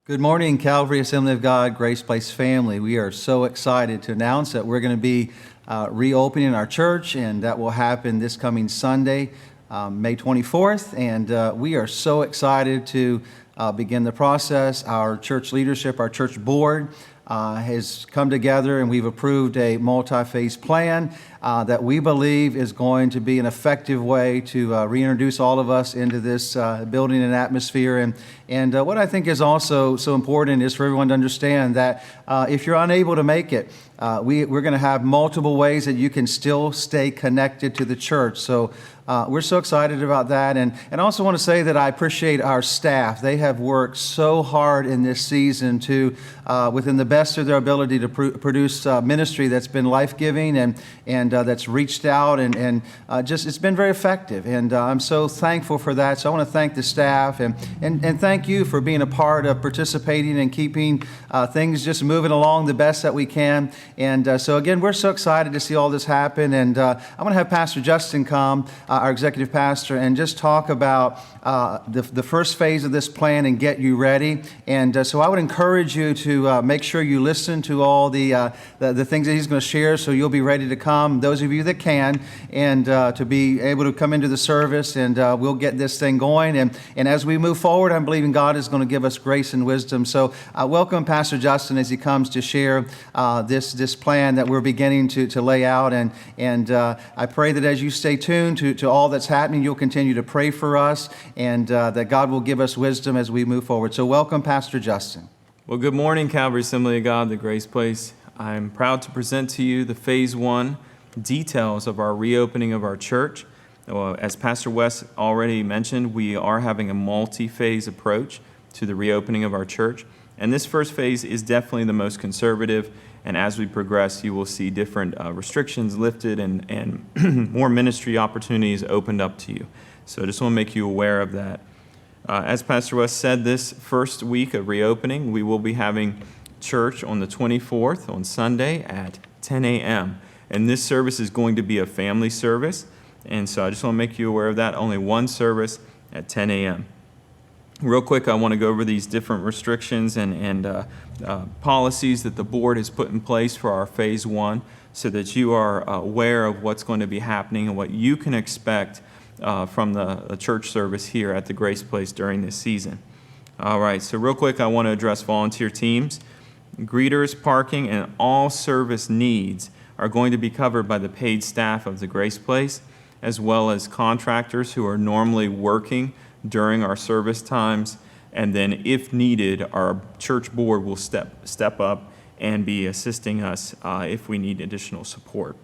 Good morning, Calvary Assembly of God, Grace Place family. We are so excited to announce that we're going to be reopening our church, and that will happen this coming Sunday, May 24th. And we are so excited to begin the process. Our church leadership, our church board has come together, and we've approved a multi-phase plan that we believe is going to be an effective way to reintroduce all of us into this building and atmosphere. And what I think is also so important is for everyone to understand that if you're unable to make it, we're going to have multiple ways that you can still stay connected to the church. So we're so excited about that. And I also want to say that I appreciate our staff. They have worked so hard in this season to, within the best of their ability, to produce ministry that's been life-giving and that's reached out and just it's been very effective. And I'm so thankful for that. So I want to thank the staff and thank you for being a part of participating and keeping things just moving along the best that we can. And so again, we're so excited to see all this happen. And I'm going to have Pastor Justin come, our executive pastor, and just talk about the first phase of this plan and get you ready. And so I would encourage you to make sure you listen to all the things that he's going to share, so you'll be ready to come, those of you that can, and to be able to come into the service, and we'll get this thing going. And as we move forward, I'm believing God is going to give us grace and wisdom. So welcome Pastor Justin as he comes to share this plan that we're beginning to lay out. And I pray that as you stay tuned to all that's happening, you'll continue to pray for us, and that God will give us wisdom as we move forward. So welcome, Pastor Justin. Well, good morning, Calvary Assembly of God, the Grace Place. I'm proud to present to you the Phase 1 details of our reopening of our church. As Pastor Wes already mentioned, we are having a multi-phase approach to the reopening of our church. And this first phase is definitely the most conservative. And as we progress, you will see different restrictions lifted and more ministry opportunities opened up to you. So I just want to make you aware of that. As Pastor West said, this first week of reopening, we will be having church on the 24th on Sunday at 10 a.m. And this service is going to be a family service. And so I just want to make you aware of that. Only one service at 10 a.m. Real quick, I want to go over these different restrictions and policies that the board has put in place for our Phase 1 so that you are aware of what's going to be happening and what you can expect from the church service here at the Grace Place during this season. All right, so real quick, I want to address volunteer teams. Greeters, parking, and all service needs are going to be covered by the paid staff of the Grace Place, as well as contractors who are normally working during our service times. And then if needed, our church board will step up and be assisting us if we need additional support.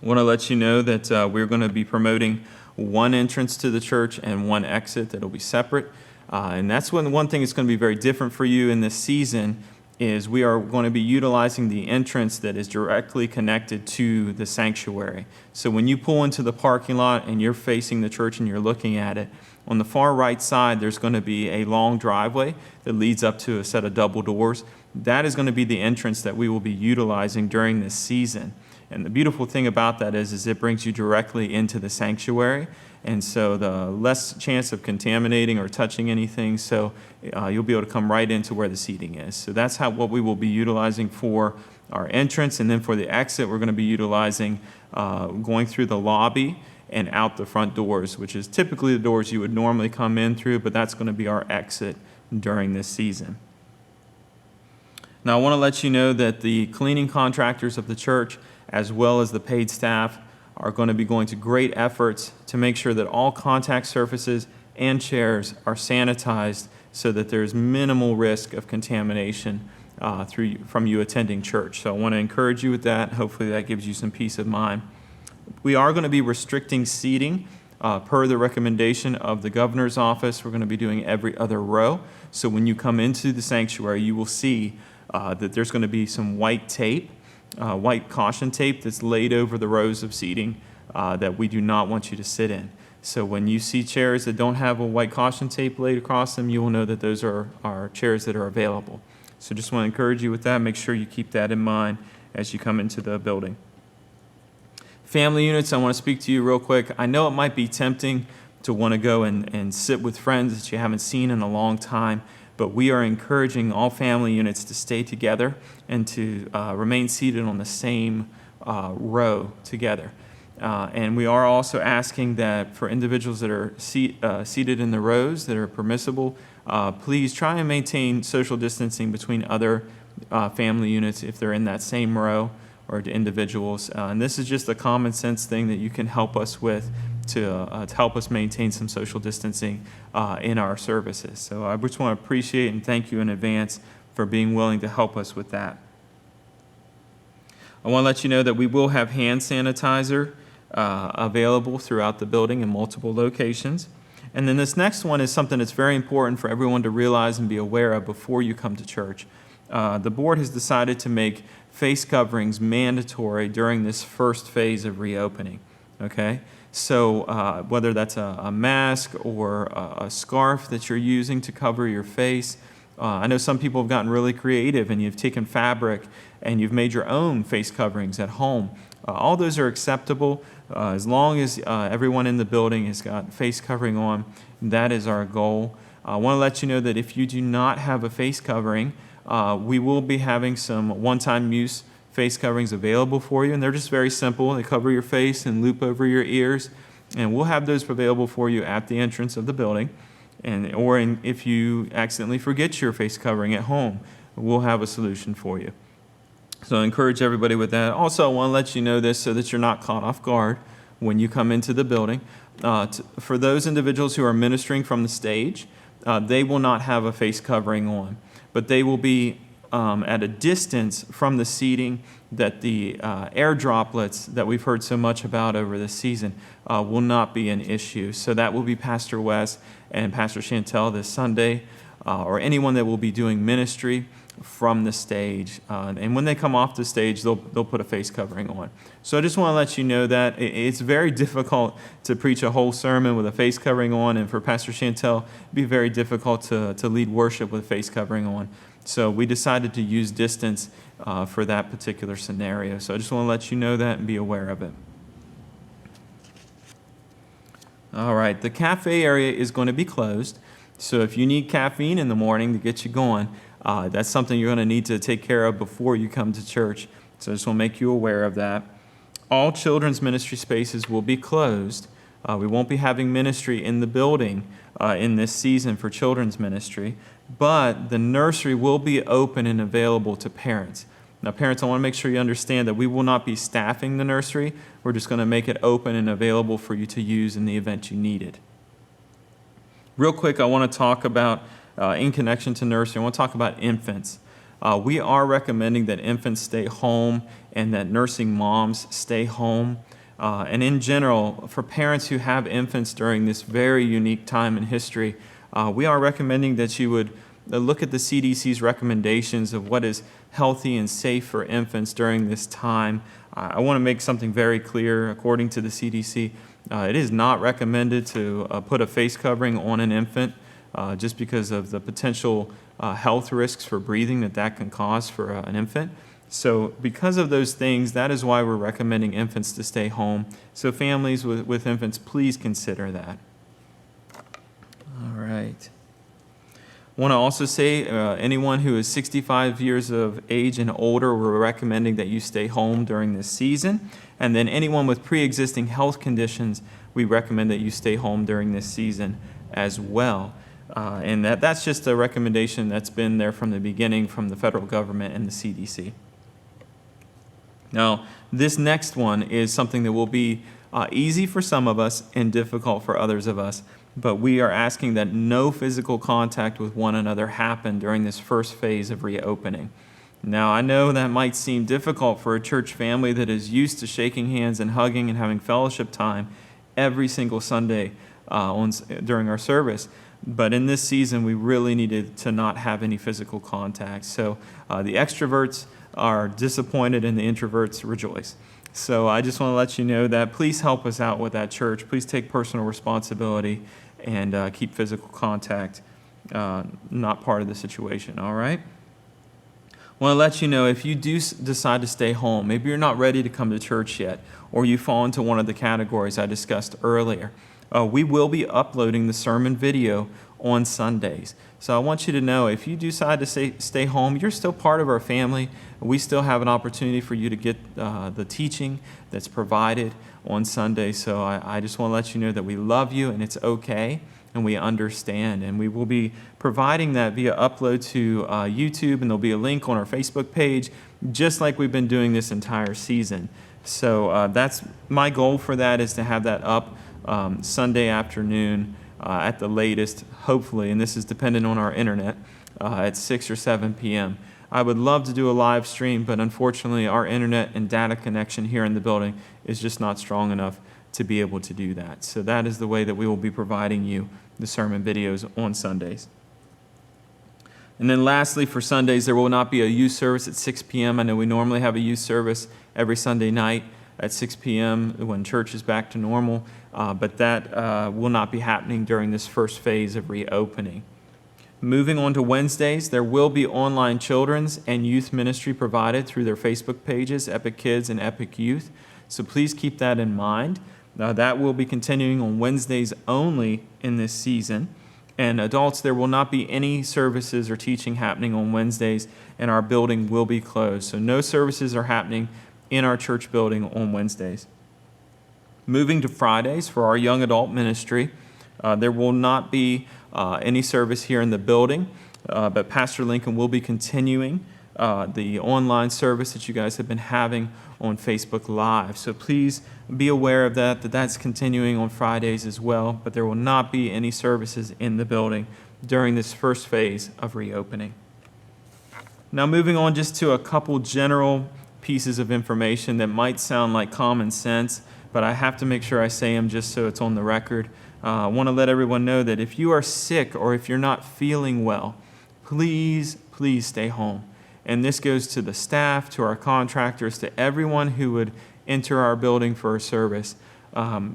I want to let you know that we're going to be promoting one entrance to the church and one exit that will be separate. And that's one thing that's going to be very different for you in this season is we are going to be utilizing the entrance that is directly connected to the sanctuary. So when you pull into the parking lot and you're facing the church and you're looking at it, on the far right side, there's going to be a long driveway that leads up to a set of double doors. That is going to be the entrance that we will be utilizing during this season. And the beautiful thing about that is it brings you directly into the sanctuary. And so the less chance of contaminating or touching anything, so you'll be able to come right into where the seating is. So that's what we will be utilizing for our entrance. And then for the exit, we're going to be utilizing going through the lobby and out the front doors, which is typically the doors you would normally come in through, but that's going to be our exit during this season. Now, I want to let you know that the cleaning contractors of the church, as well as the paid staff, are going to be going to great efforts to make sure that all contact surfaces and chairs are sanitized so that there's minimal risk of contamination from you attending church. So I want to encourage you with that. Hopefully that gives you some peace of mind. We are going to be restricting seating per the recommendation of the governor's office. We're going to be doing every other row. So when you come into the sanctuary, you will see that there's going to be some white tape, white caution tape that's laid over the rows of seating that we do not want you to sit in. So when you see chairs that don't have a white caution tape laid across them, you will know that those are chairs that are available. So just want to encourage you with that. Make sure you keep that in mind as you come into the building. Family units, I want to speak to you real quick. I know it might be tempting to want to go and sit with friends that you haven't seen in a long time, but we are encouraging all family units to stay together and to remain seated on the same row together. And we are also asking that for individuals that are seated in the rows that are permissible, please try and maintain social distancing between other family units if they're in that same row, or to individuals. And this is just a common sense thing that you can help us with to help us maintain some social distancing in our services. So I just want to appreciate and thank you in advance for being willing to help us with that. I want to let you know that we will have hand sanitizer available throughout the building in multiple locations. And then this next one is something that's very important for everyone to realize and be aware of before you come to church. The board has decided to make face coverings mandatory during this first phase of reopening, okay? So whether that's a mask or a scarf that you're using to cover your face, I know some people have gotten really creative and you've taken fabric and you've made your own face coverings at home. All those are acceptable as long as everyone in the building has got face covering on. That is our goal. I want to let you know that if you do not have a face covering, we will be having some one-time use face coverings available for you, and they're just very simple. They cover your face and loop over your ears, and we'll have those available for you at the entrance of the building. Or if you accidentally forget your face covering at home, we'll have a solution for you. So I encourage everybody with that. Also, I want to let you know this so that you're not caught off guard when you come into the building. For those individuals who are ministering from the stage, they will not have a face covering on, but they will be at a distance from the seating that the air droplets that we've heard so much about over this season will not be an issue. So that will be Pastor Wes and Pastor Chantel this Sunday, or anyone that will be doing ministry from the stage. And when they come off the stage, they'll put a face covering on. So I just want to let you know that it's very difficult to preach a whole sermon with a face covering on, and for Pastor Chantel, it'd be very difficult to lead worship with a face covering on. So we decided to use distance for that particular scenario. So I just want to let you know that and be aware of it. All right, the cafe area is going to be closed. So if you need caffeine in the morning to get you going, that's something you're going to need to take care of before you come to church. So I just want to make you aware of that. All children's ministry spaces will be closed. We won't be having ministry in the building in this season for children's ministry, but the nursery will be open and available to parents. Now, parents, I want to make sure you understand that we will not be staffing the nursery. We're just going to make it open and available for you to use in the event you need it. Real quick, I want to talk about, in connection to nursery, I want to talk about infants. We are recommending that infants stay home and that nursing moms stay home. And in general, for parents who have infants during this very unique time in history, we are recommending that you would look at the CDC's recommendations of what is healthy and safe for infants during this time. I want to make something very clear. According to the CDC, it is not recommended to put a face covering on an infant just because of the potential health risks for breathing that can cause for an infant. So because of those things, that is why we're recommending infants to stay home. So families with infants, please consider that. All right. I want to also say anyone who is 65 years of age and older, we're recommending that you stay home during this season. And then anyone with pre-existing health conditions, we recommend that you stay home during this season as well. And that's just a recommendation that's been there from the beginning from the federal government and the CDC. Now, this next one is something that will be easy for some of us and difficult for others of us. But we are asking that no physical contact with one another happen during this first phase of reopening. Now, I know that might seem difficult for a church family that is used to shaking hands and hugging and having fellowship time every single Sunday during our service. But in this season, we really needed to not have any physical contact. So the extroverts are disappointed and the introverts rejoice. So I just want to let you know that please help us out with that, church. Please take personal responsibility and keep physical contact not part of the situation, all right? I want to let you know if you do decide to stay home, maybe you're not ready to come to church yet, or you fall into one of the categories I discussed earlier, we will be uploading the sermon video on Sundays. So I want you to know, if you decide to stay home, you're still part of our family. We still have an opportunity for you to get the teaching that's provided on Sunday. So I just want to let you know that we love you, and it's okay, and we understand. And we will be providing that via upload to YouTube, and there'll be a link on our Facebook page, just like we've been doing this entire season. So that's my goal for that, is to have that up Sunday afternoon at the latest, hopefully, and this is dependent on our internet, at 6 or 7 p.m. I would love to do a live stream, but unfortunately our internet and data connection here in the building is just not strong enough to be able to do that. So that is the way that we will be providing you the sermon videos on Sundays. And then lastly, for Sundays, there will not be a youth service at 6 p.m. I know we normally have a youth service every Sunday night at 6 p.m. when church is back to normal, but that will not be happening during this first phase of reopening. Moving on to Wednesdays, there will be online children's and youth ministry provided through their Facebook pages, Epic Kids and Epic Youth. So please keep that in mind. That will be continuing on Wednesdays only in this season. And adults, there will not be any services or teaching happening on Wednesdays, and our building will be closed. So no services are happening in our church building on Wednesdays. Moving to Fridays, for our young adult ministry, there will not be any service here in the building, but Pastor Lincoln will be continuing the online service that you guys have been having on Facebook Live. So please be aware of that's continuing on Fridays as well, but there will not be any services in the building during this first phase of reopening. Now moving on just to a couple general pieces of information that might sound like common sense, but I have to make sure I say them just so it's on the record. I want to let everyone know that if you are sick or if you're not feeling well, please stay home. And this goes to the staff, to our contractors, to everyone who would enter our building for a service.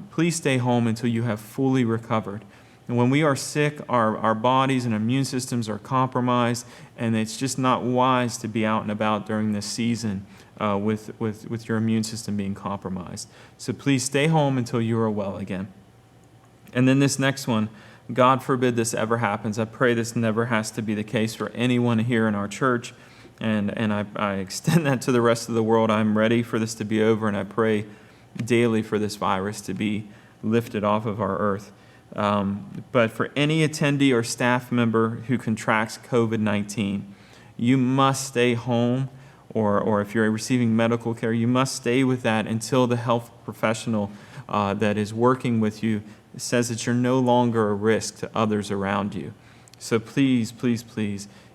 Please stay home until you have fully recovered. And when we are sick, our bodies and immune systems are compromised, and it's just not wise to be out and about during this season with your immune system being compromised. So please stay home until you are well again. And then this next one, God forbid this ever happens. I pray this never has to be the case for anyone here in our church. And I extend that to the rest of the world. I'm ready for this to be over, and I pray daily for this virus to be lifted off of our earth. But for any attendee or staff member who contracts COVID-19, you must stay home, or if you're receiving medical care, you must stay with that until the health professional that is working with you says that you're no longer a risk to others around you. So please,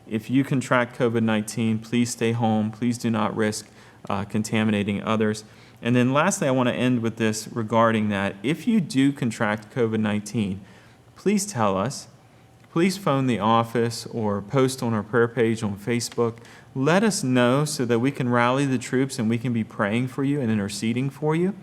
if you contract COVID-19, please stay home. Please do not risk contaminating others. And then lastly, I want to end with this regarding that. If you do contract COVID-19, please tell us. Please phone the office or post on our prayer page on Facebook. Let us know so that we can rally the troops and we can be praying for you and interceding for you.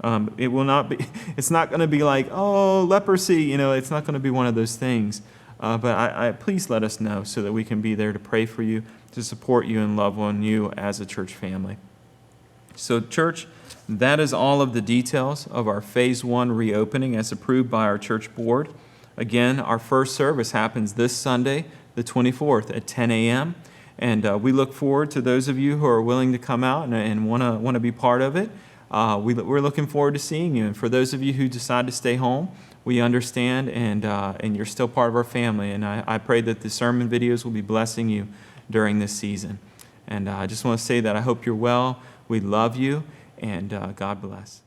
It's not going to be like, oh, leprosy, it's not going to be one of those things. But please let us know so that we can be there to pray for you, to support you and love on you as a church family. So church, that is all of the details of our Phase 1 reopening as approved by our church board. Again, our first service happens this Sunday, the 24th at 10 a.m. And we look forward to those of you who are willing to come out and want to be part of it. We're looking forward to seeing you. And for those of you who decide to stay home, we understand, and you're still part of our family. And I pray that the sermon videos will be blessing you during this season. And I just want to say that I hope you're well. We love you, and God bless.